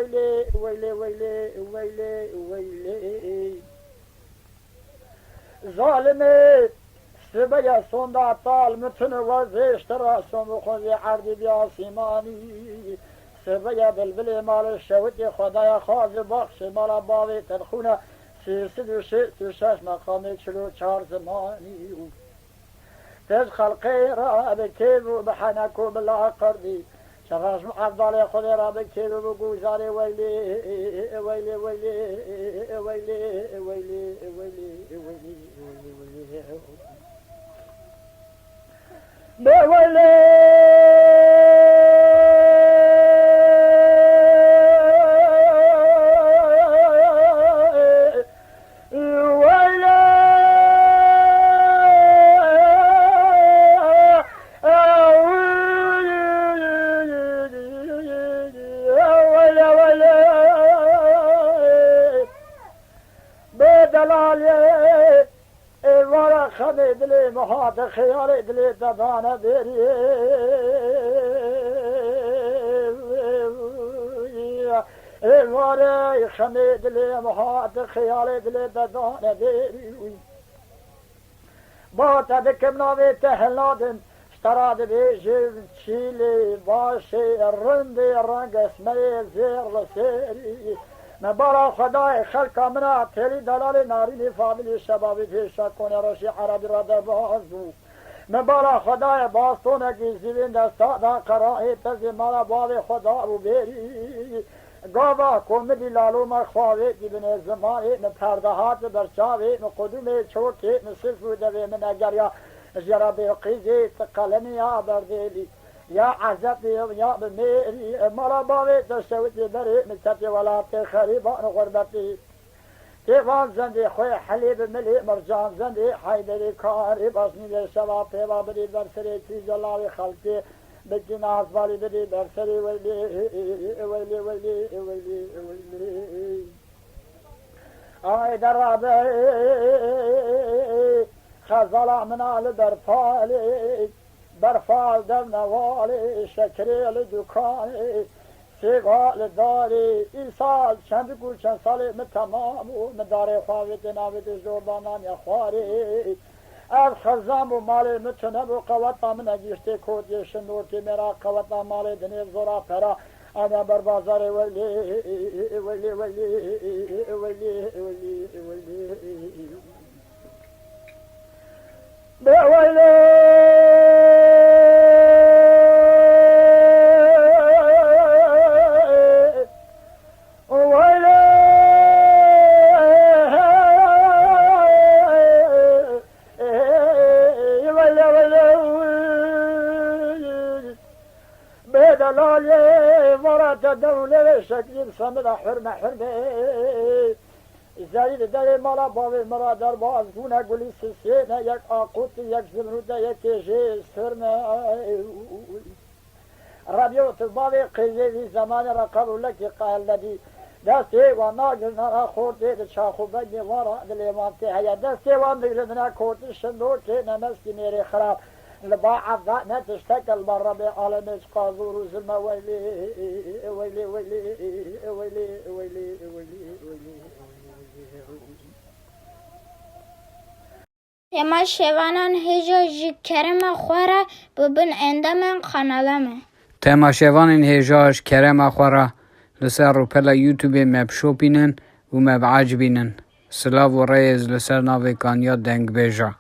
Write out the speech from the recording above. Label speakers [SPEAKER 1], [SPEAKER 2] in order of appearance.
[SPEAKER 1] ويلي ويلي ويلي ويلي ويلي ظالمي سبيا صندا طال متن وزيش تراسم وخذي عردي بياسيماني سبيا بلبلي مال الشوتي خدايا خاز بخش مال باوي ترخونه سيسد وشيت وشاش مقامي شلو چار زماني تز خلقي را بكيب وبحنك وبلا قردي شغاش عبدالي خذي را بكيب وبقوزاري ويلي ويلي ويلي ويلي ويلي ويلي ويلي بويلي دلالي ورا خمد لي محاط خيار دلي تبانا بيري ورا خمد لي محاط خيار دلي تبانا بيري باتا بكمنا بتهلادن اشتراد بيجيب تشيلي باشي الرندي رنگ اسمي زير لسيري مبارا خدای خلق منا تری دلال نارینی فامیلی شبابی پیشا کنه رشی عربی را در بازو مبارا خدای باستونه که زیبین دستا دا قرائه تزی مالا باب خدا رو بری گاوا کمدی لالو مخواهی که بین زمانی مپردهات برچاوی مقدوم چوکی مصرف و دوی من اگر یا قیزی تقلمی یا بردیلی يا عزبي يا بميري مرا بابي تشوتي بري متتي ولا خريبان غربتي كيفان زندي خوي حليب ملي مرجان زندي حيدري كاري باسني دي شباب بيبا بدي برسري في جلاوي خلقي بالجناز بالي بدي برسري ويلي ويلي ويلي ويلي ويلي اي درابي خزالة من آل برفالي برفال در نوالی شکری دکانی سیغال داری این سال چند گو چند سالی تمام و مدار خواهیت ناوید جوردانان یا خواری از خزام و مال متنب و قوتا من اگیشتی کودی شنورتی میرا قوتا مال دنیب زورا پرا انا بر بازار ولی ولی ولی ولی ولی ولی بولی دلالي ورات دولة شكل صمد حرمة حرمة زايد داري مالا بابي مرا در باز گونه گلی سسينة يك آقوت يك زمرودة يك جي سرمة ربيوت بابي قيزي في زمان رقبو لك قال لدي دستي وناقل نرا خورتي شاخو بني ورا دليمانتي هيا دستي وناقل كورتي شندوكي نمسكي ميري خراب لباع الضأنة تشتكل برا بعالم قازور وزلمة ويلي ويلي ويلي ويلي ويلي ويلي
[SPEAKER 2] اما شوانان هجا جی کرم خوره ببین اندامن خانالمه
[SPEAKER 3] تما شوانان هجاش کرم خوره لسر رو پلا یوتیوب مبشو بینن و مبعج بینن سلاو و ریز لسر ناوی کانیا دنگ بیجا